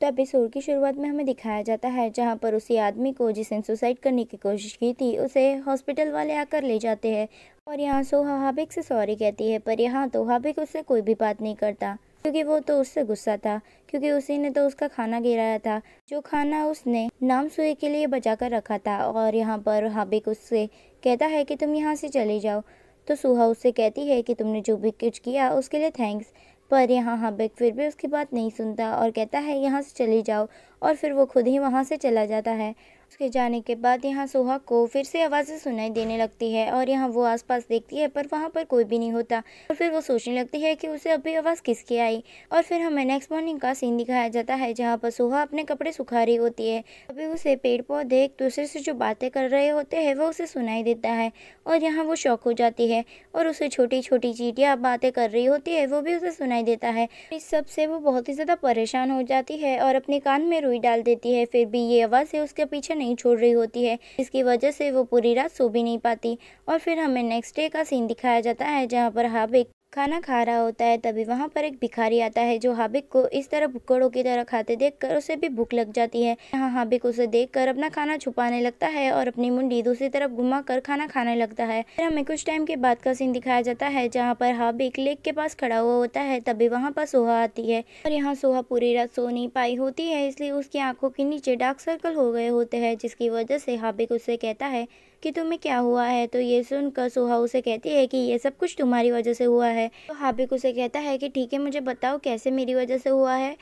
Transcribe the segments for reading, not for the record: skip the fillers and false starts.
Episode की शुरुआत में हमें दिखाया जाता है जहां पर उसी आदमी को जिसने सुसाइड करने की कोशिश की थी उसे हॉस्पिटल वाले आकर ले जाते हैं। और यहाँ सोहा हाबिक से सॉरी कहती है, पर यहाँ तो हाबिक उससे कोई भी बात नहीं करता क्योंकि वो तो उससे गुस्सा था, क्योंकि उसी ने तो उसका खाना गिराया था, जो खाना उसने नाम सुए के लिए बचा कर रखा था। और यहाँ पर हाबिक उससे कहता है कि तुम यहाँ से चले जाओ। तो सुहा उससे कहती है कि तुमने जो भी कुछ किया उसके लिए थैंक्स। पर यहाँ हाबिक फिर भी उसकी बात नहीं सुनता और कहता है यहाँ से चले जाओ, और फिर वो खुद ही वहाँ से चला जाता है। उसके जाने के बाद यहाँ सोहा को फिर से आवाज़ें सुनाई देने लगती है और यहाँ वो आसपास देखती है पर वहाँ पर कोई भी नहीं होता। और फिर वो सोचने लगती है कि उसे अभी आवाज़ किसकी आई। और फिर हमें नेक्स्ट मॉर्निंग का सीन दिखाया जाता है जहाँ पर सोहा अपने कपड़े सुखा रही होती है। अभी उसे पेड़ पौधे एक दूसरे से जो बातें कर रहे होते हैं वो उसे सुनाई देता है और यहाँ वो शॉक हो जाती है। और उसे छोटी छोटी चींटियाँ बातें कर रही होती है वो भी उसे सुनाई देता है। इस सब से वो बहुत ही ज़्यादा परेशान हो जाती है और अपने कान में रुई डाल देती है। फिर भी ये आवाज़ उसके पीछे नहीं छोड़ रही होती है, इसकी वजह से वो पूरी रात सो भी नहीं पाती। और फिर हमें नेक्स्ट डे का सीन दिखाया जाता है जहाँ पर हाबिक खाना खा रहा होता है। तभी वहाँ पर एक भिखारी आता है जो हाबिक को इस तरह भुक्कड़ों की तरह खाते देखकर उसे भी भूख लग जाती है। यहाँ हाबिक उसे देखकर अपना खाना छुपाने लगता है और अपनी मुंडी दूसरी तरफ घुमाकर खाना खाने लगता है। फिर हमें कुछ टाइम के बाद का सीन दिखाया जाता है जहाँ पर हाबिक लेक के पास खड़ा हुआ होता है। तभी वहाँ पर सोहा आती है और यहाँ सोहा पूरी रात सो नहीं पाई होती है, इसलिए उसकी आंखों के नीचे डार्क सर्कल हो गए होते हैं, जिसकी वजह से हाबिक उससे कहता है कि तुम्हें क्या हुआ है। तो ये सुनकर सोहा उसे कहती है कि ये सब कुछ तुम्हारी वजह से हुआ है। तो हाबिक उसे कहता है कि ठीक है, मुझे बताओ कैसे मेरी वजह से हुआ है।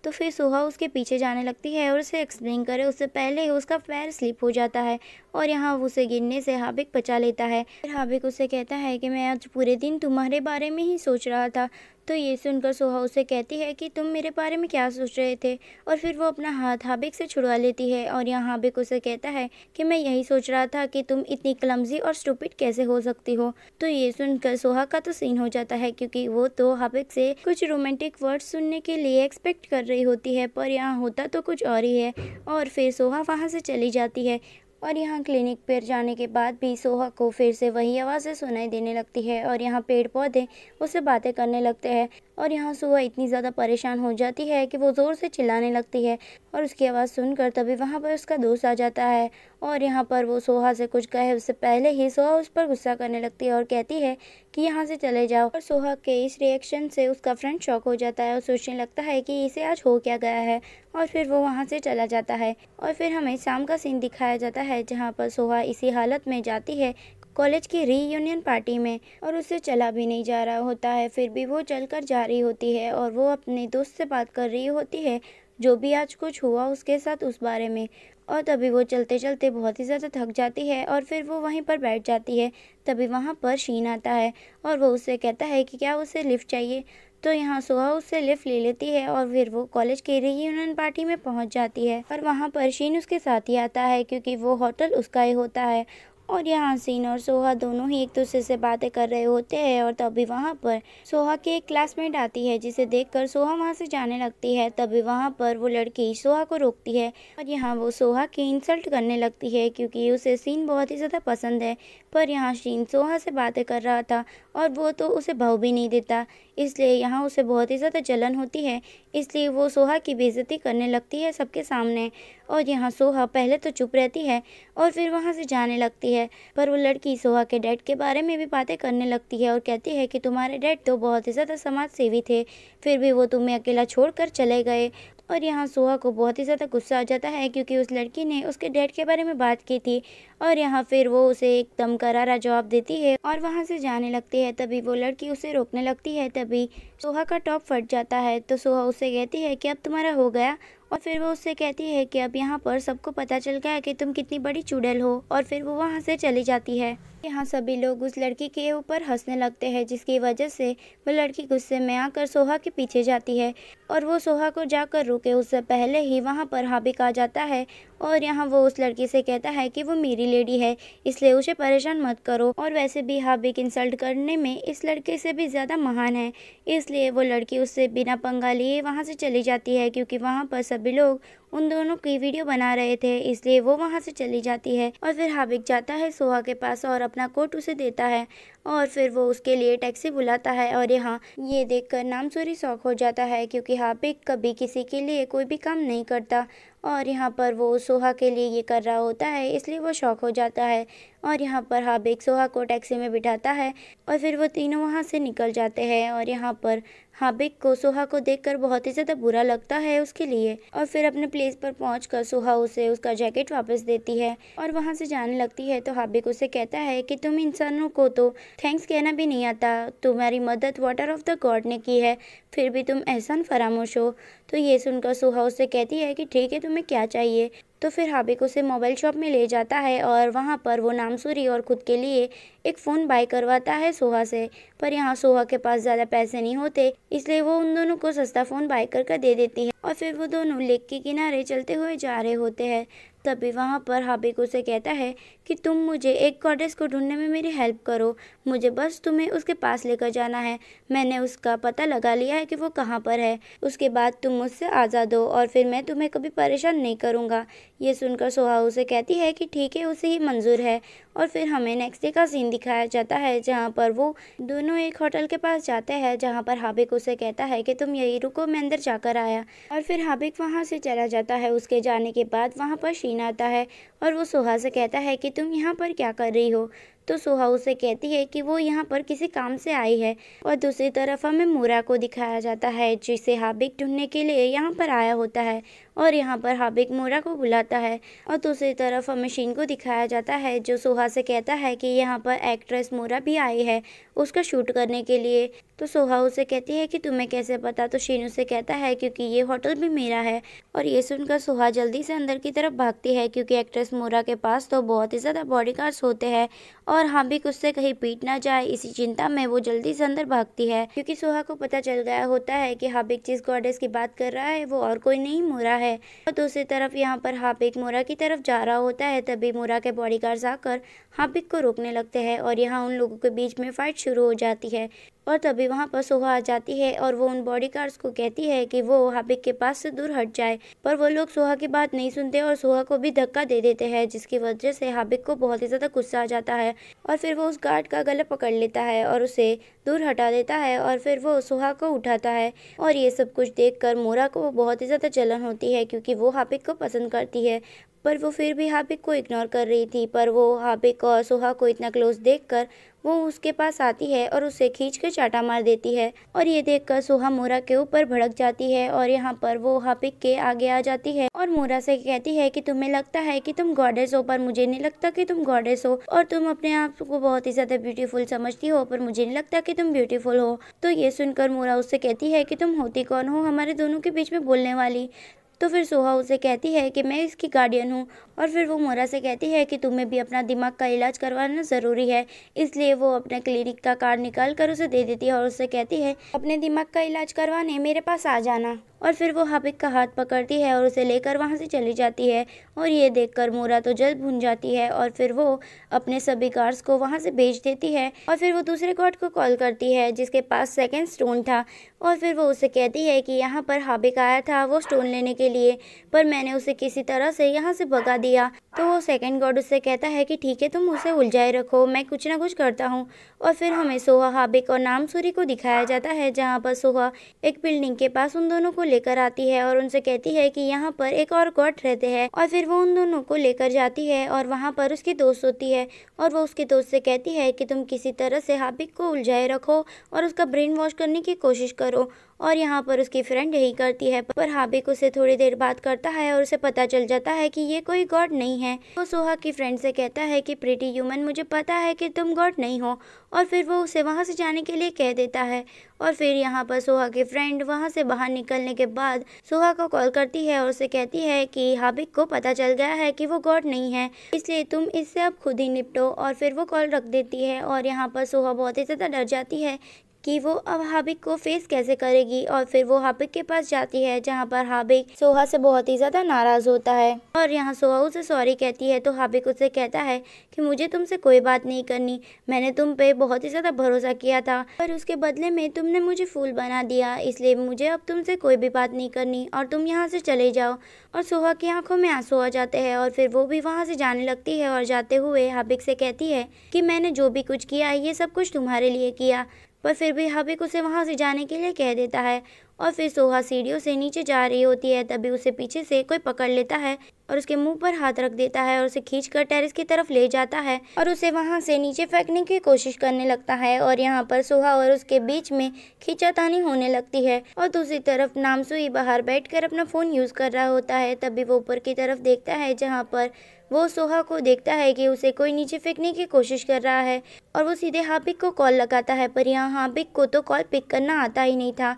तो फिर सोहा उसके पीछे जाने लगती है और उसे एक्सप्लेन करे उससे पहले ही उसका पैर स्लिप हो जाता है और यहाँ उसे गिरने से हाबिक बचा लेता है। फिर हाबिक उसे कहता है कि मैं आज पूरे दिन तुम्हारे बारे में ही सोच रहा था। तो ये सुनकर सोहा उसे कहती है कि तुम मेरे बारे में क्या सोच रहे थे। और फिर वो अपना हाथ हाबिक से छुड़वा लेती है और यहाँ हाबिक उसे कहता है कि मैं यही सोच रहा था कि तुम इतनी क्लमजी और स्टूपिड कैसे हो सकती हो। तो ये सुनकर सोहा का तो सीन हो जाता है, क्योंकि वो तो हाबिक से कुछ रोमांटिक वर्ड्स सुनने के लिए एक्सपेक्ट कर रही होती है, पर यहाँ होता तो कुछ और ही है। और फिर सोहा वहाँ से चली जाती है और यहाँ क्लिनिक पर जाने के बाद भी सोहा को फिर से वही आवाज़ें सुनाई देने लगती है और यहाँ पेड़ पौधे उससे बातें करने लगते हैं। और यहाँ सोहा इतनी ज़्यादा परेशान हो जाती है कि वो ज़ोर से चिल्लाने लगती है और उसकी आवाज़ सुनकर तभी वहाँ पर उसका दोस्त आ जाता है और यहाँ पर वो सोहा से कुछ कहे उससे पहले ही सोहा उस पर गुस्सा करने लगती है और कहती है कि यहाँ से चले जाओ। और सोहा के इस रिएक्शन से उसका फ्रेंड शॉक हो जाता है और सोचने लगता है कि इसे आज हो क्या गया है, और फिर वो वहाँ से चला जाता है। और फिर हमें शाम का सीन दिखाया जाता है जहाँ पर सोहा इसी हालत में जाती है कॉलेज की रीयूनियन पार्टी में और उसे चला भी नहीं जा रहा होता है, फिर भी वो चलकर जा रही होती है और वो अपने दोस्त से बात कर रही होती है जो भी आज कुछ हुआ उसके साथ उस बारे में। और तभी वो चलते चलते बहुत ही ज़्यादा थक जाती है और फिर वो वहीं पर बैठ जाती है। तभी वहाँ पर शीन आता है और वो उससे कहता है कि क्या उसे लिफ्ट चाहिए। तो यहाँ सोहा उससे लिफ्ट ले लेती है और फिर वो कॉलेज की रीयूनियन पार्टी में पहुँच जाती है और वहाँ पर शीन उसके साथ ही आता है क्योंकि वो होटल उसका ही होता है। और यहाँ सीन और सोहा दोनों ही एक दूसरे से बातें कर रहे होते हैं और तभी वहाँ पर सोहा की एक क्लासमेट आती है जिसे देखकर सोहा वहाँ से जाने लगती है। तभी वहाँ पर वो लड़की सोहा को रोकती है और यहाँ वो सोहा की इंसल्ट करने लगती है क्योंकि उसे सीन बहुत ही ज़्यादा पसंद है। पर यहाँ शीन सोहा से बातें कर रहा था और वो तो उसे भाव भी नहीं देता, इसलिए यहाँ उसे बहुत ही ज़्यादा जलन होती है, इसलिए वो सोहा की बेइज्जती करने लगती है सबके सामने। और यहाँ सोहा पहले तो चुप रहती है और फिर वहाँ से जाने लगती है, पर वो लड़की सोहा के डैड के बारे में भी बातें करने लगती है और कहती है कि तुम्हारे डैड तो बहुत ही ज़्यादा समाज सेवी थे, फिर भी वो तुम्हें अकेला छोड़कर चले गए। और यहाँ सोहा को बहुत ही ज़्यादा गुस्सा आ जाता है क्योंकि उस लड़की ने उसके डैड के बारे में बात की थी और यहाँ फिर वो उसे एकदम करारा जवाब देती है और वहाँ से जाने लगती है। तभी वो लड़की उसे रोकने लगती है, तभी सोहा का टॉप फट जाता है। तो सोहा उसे कहती है कि अब तुम्हारा हो गया, और फिर वो उससे कहती है कि अब यहाँ पर सबको पता चल गया है कि तुम कितनी बड़ी चुड़ैल हो, और फिर वो वहाँ से चली जाती है। यहाँ सभी लोग उस लड़की के ऊपर हंसने लगते हैं, जिसकी वजह से वो लड़की गुस्से में आकर सोहा के पीछे जाती है और वो सोहा को जाकर रुके उससे पहले ही वहाँ पर हाबिक आ जाता है और यहाँ वो उस लड़की से कहता है कि वो मेरी लेडी है, इसलिए उसे परेशान मत करो। और वैसे भी हाबिक इंसल्ट करने में इस लड़के से भी ज़्यादा महान है, इसलिए वो लड़की उससे बिना पंगा लिए वहाँ से चली जाती है, क्योंकि वहाँ पर सभी लोग उन दोनों की वीडियो बना रहे थे, इसलिए वो वहाँ से चली जाती है। और फिर हाबिक जाता है सोहा के पास और अपना कोट उसे देता है, और फिर वो उसके लिए टैक्सी बुलाता है। और यहाँ ये देखकर नामसूरी शौक हो जाता है, क्योंकि हाबिक कभी किसी के लिए कोई भी काम नहीं करता, और यहाँ पर वो सोहा के लिए ये कर रहा होता है, इसलिए वो शौक हो जाता है। और यहाँ पर हाबिक सोहा को टैक्सी में बिठाता है और फिर वो तीनों वहाँ से निकल जाते हैं। और यहाँ पर हाबिक को सोहा को देखकर बहुत ही ज़्यादा बुरा लगता है उसके लिए, और फिर अपने प्लेस पर पहुंचकर सोहा उसे उसका जैकेट वापस देती है और वहाँ से जाने लगती है। तो हाबिक उसे कहता है कि तुम इंसानों को तो थैंक्स कहना भी नहीं आता, तुम्हारी मदद वाटर ऑफ द गॉड ने की है, फिर भी तुम एहसान फरामोश हो। तो ये सुनकर सोहा उससे कहती है कि ठीक है, तुम्हें क्या चाहिए। तो फिर हाबिक उसे मोबाइल शॉप में ले जाता है और वहाँ पर वो नामसूरी और खुद के लिए एक फ़ोन बाय करवाता है सोहा से। पर यहाँ सोहा के पास ज़्यादा पैसे नहीं होते, इसलिए वो उन दोनों को सस्ता फ़ोन बाय कर देती है। और फिर वो दोनों लेक के किनारे चलते हुए जा रहे होते हैं। तभी वहाँ पर हाबिक उसे कहता है कि तुम मुझे एक गॉडेस को ढूंढने में मेरी हेल्प करो, मुझे बस तुम्हें उसके पास लेकर जाना है, मैंने उसका पता लगा लिया है कि वो कहाँ पर है, उसके बाद तुम मुझसे आज़ाद हो और फिर मैं तुम्हें कभी परेशान नहीं करूँगा। ये सुनकर सोहा उसे कहती है कि ठीक है, उसे ही मंजूर है। और फिर हमें नेक्स्ट डे का सीन दिखाया जाता है, जहाँ पर वो दोनों एक होटल के पास जाते हैं, जहाँ पर हाबिक उसे कहता है कि तुम यही रुको, मैं अंदर जाकर आया। और फिर हाबिक वहाँ से चला जाता है। उसके जाने के बाद वहाँ पर शीन आता है और वो सोहा से कहता है कि तुम यहाँ पर क्या कर रही हो। तो सोहा उसे कहती है कि वो यहाँ पर किसी काम से आई है। और दूसरी तरफ हमें मूरा को दिखाया जाता है, जिसे हाबिक ढूंढने के लिए यहाँ पर आया होता है, और यहाँ पर हाबिक मूरा को बुलाता है। और दूसरी तरफ हमें शीन को दिखाया जाता है, जो सोहा से कहता है कि यहाँ पर एक्ट्रेस मूरा भी आई है उसका शूट करने के लिए। तो सोहा उसे कहती है कि तुम्हें कैसे पता। तो शीन उसे कहता है क्योंकि ये होटल भी मेरा है। और ये सुनकर सोहा जल्दी से अंदर की तरफ भागती है, क्योंकि एक्ट्रेस मूरा के पास तो बहुत ही ज़्यादा बॉडीगार्ड्स होते हैं और हाबिक उससे कहीं पीट ना जाए, इसी चिंता में वो जल्दी से अंदर भागती है, क्योंकि सोहा को पता चल गया होता है कि हाबिक जिस गॉडेस की बात कर रहा है वो और कोई नहीं, मूरा है। और दूसरी तरफ यहाँ पर हाबिक मूरा की तरफ जा रहा होता है, तभी मूरा के बॉडीगार्ड्स आकर हाबिक को रोकने लगते हैं और यहाँ उन लोगों के बीच में फाइट शुरू हो जाती है। और तभी वहाँ पर सोहा आ जाती है और वो उन बॉडीगार्ड्स को कहती है कि वो हाबिक के पास से दूर हट जाए, पर वो लोग सोहा की बात नहीं सुनते और सोहा को भी धक्का दे देते हैं, जिसकी वजह से हाबिक को बहुत ही ज़्यादा गुस्सा आ जाता है। और फिर वो उस गार्ड का गला पकड़ लेता है और उसे दूर हटा देता है, और फिर वो सोहा को उठाता है। और ये सब कुछ देखकर मूरा को बहुत ही ज़्यादा जलन होती है, क्योंकि वो हाबिक को पसंद करती है, पर वो फिर भी हाबिक को इग्नोर कर रही थी। पर वो हाबिक और सोहा को इतना क्लोज देखकर वो उसके पास आती है और उसे खींच कर चाटा मार देती है। और ये देखकर सोहा मूरा के ऊपर भड़क जाती है और यहाँ पर वो हाबिक के आगे आ जाती है और मूरा से कहती है कि तुम्हें लगता है कि तुम गॉडेस हो, पर मुझे नहीं लगता कि तुम गॉडेस हो, और तुम अपने आप को बहुत ही ज्यादा ब्यूटीफुल समझती हो, पर मुझे नहीं लगता कि तुम ब्यूटीफुल हो। तो ये सुनकर मूरा उससे कहती है कि तुम होती कौन हो हमारे दोनों के बीच में बोलने वाली। तो फिर सोहा उसे कहती है कि मैं इसकी गार्डियन हूँ। और फिर वो मूरा से कहती है कि तुम्हें भी अपना दिमाग का इलाज करवाना ज़रूरी है, इसलिए वो अपने क्लिनिक का कार्ड निकाल कर उसे दे देती है और उससे कहती है अपने दिमाग का इलाज करवाने मेरे पास आ जाना। और फिर वो हाबिक का हाथ पकड़ती है और उसे लेकर वहाँ से चली जाती है। और ये देखकर मूरा तो जल भून जाती है और फिर वो अपने सभी गार्ड्स को वहाँ से भेज देती है। और फिर वो दूसरे गार्ड को कॉल करती है जिसके पास सेकंड स्टोन था, और फिर वो उसे कहती है कि यहाँ पर हाबिक आया था वो स्टोन लेने के लिए, पर मैंने उसे किसी तरह से यहाँ से भगा दिया। तो वो सेकंड गार्ड उससे कहता है कि ठीक है, तुम उसे उलझाए रखो, मैं कुछ ना कुछ करता हूँ। और फिर हमें सोहा, हाबिक और नामसूरी को दिखाया जाता है, जहाँ पर सोहा एक बिल्डिंग के पास उन दोनों को लेकर आती है और उनसे कहती है कि यहाँ पर एक और गॉड रहते हैं। और फिर वो उन दोनों को लेकर जाती है और वहाँ पर उसकी दोस्त होती है और वो उसके दोस्त से कहती है कि तुम किसी तरह से हाबिक को उलझाए रखो और उसका ब्रेन वॉश करने की कोशिश करो। और यहाँ पर उसकी फ्रेंड यही करती है, पर हाबिक उसे थोड़ी देर बात करता है और उसे पता चल जाता है कि ये कोई गॉड नहीं है। वो सोहा की फ्रेंड से कहता है कि प्रीटी ह्यूमन, मुझे पता है कि तुम गॉड नहीं हो, और फिर वो उसे वहाँ से जाने के लिए कह देता है। और फिर यहाँ पर सोहा की फ्रेंड वहाँ से बाहर निकलने के बाद सोहा को कॉल करती है और उसे कहती है कि हाबिक को पता चल गया है कि वो गॉड नहीं है, इसलिए तुम इससे अब खुद ही निपटो। और फिर वो कॉल रख देती है और यहाँ पर सोहा बहुत ही ज़्यादा डर जाती है कि वो अब हाबिक को फेस कैसे करेगी। और फिर वो हाबिक के पास जाती है जहाँ पर हाबिक सोहा से बहुत ही ज़्यादा नाराज़ होता है और यहाँ सोहा उसे सॉरी कहती है तो हाबिक उसे कहता है कि मुझे तुमसे कोई बात नहीं करनी, मैंने तुम पे बहुत ही ज़्यादा भरोसा किया था पर उसके बदले में तुमने मुझे फूल बना दिया, इसलिए मुझे अब तुमसे कोई भी बात नहीं करनी और तुम यहाँ से चले जाओ। और सोहा की आंखों में आंसू आ जाते हैं और फिर वो भी वहाँ से जाने लगती है और जाते हुए हाबिक से कहती है कि मैंने जो भी कुछ किया ये सब कुछ तुम्हारे लिए किया। पर फिर भी हाबिक उसे वहाँ से जाने के लिए कह देता है और फिर सोहा सीढ़ियों से नीचे जा रही होती है, तभी उसे पीछे से कोई पकड़ लेता है और उसके मुंह पर हाथ रख देता है और उसे खींचकर टेरेस की तरफ ले जाता है और उसे वहां से नीचे फेंकने की कोशिश करने लगता है। और यहाँ पर सोहा और उसके बीच में खींचातानी होने लगती है और दूसरी तरफ नामसुई बाहर बैठकर अपना फ़ोन यूज़ कर रहा होता है। तभी वो ऊपर की तरफ देखता है जहाँ पर वो सोहा को देखता है कि उसे कोई नीचे फेंकने की कोशिश कर रहा है और वो सीधे हाबिक को कॉल लगाता है, पर यहाँ हाबिक को तो कॉल पिक करना आता ही नहीं था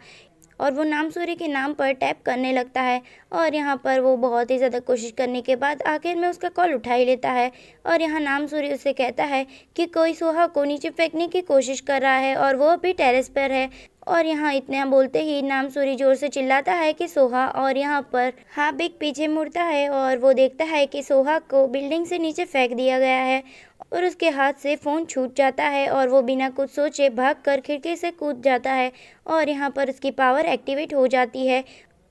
और वो नामसूरी के नाम पर टैप करने लगता है। और यहाँ पर वो बहुत ही ज़्यादा कोशिश करने के बाद आखिर में उसका कॉल उठा ही लेता है और यहाँ नामसूरी उसे कहता है कि कोई सोहा को नीचे फेंकने की कोशिश कर रहा है और वो अभी टेरेस पर है। और यहाँ इतना बोलते ही नामसूरी जोर से चिल्लाता है कि सोहा, और यहाँ पर हाबिक पीछे मुड़ता है और वो देखता है कि सोहा को बिल्डिंग से नीचे फेंक दिया गया है और उसके हाथ से फ़ोन छूट जाता है और वो बिना कुछ सोचे भागकर खिड़की से कूद जाता है और यहाँ पर उसकी पावर एक्टिवेट हो जाती है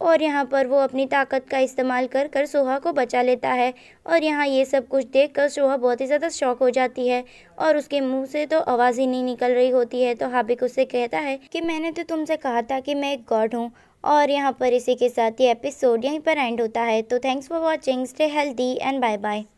और यहाँ पर वो अपनी ताकत का इस्तेमाल कर कर सोहा को बचा लेता है। और यहाँ ये सब कुछ देखकर सोहा बहुत ही ज़्यादा शॉक हो जाती है और उसके मुंह से तो आवाज़ ही नहीं निकल रही होती है। तो हाबिक उससे कहता है कि मैंने तो तुमसे कहा था कि मैं एक गॉड हूँ। और यहाँ पर इसी के साथ ये एपिसोड यहीं पर एंड होता है। तो thanks for watching, stay healthy and bye bye.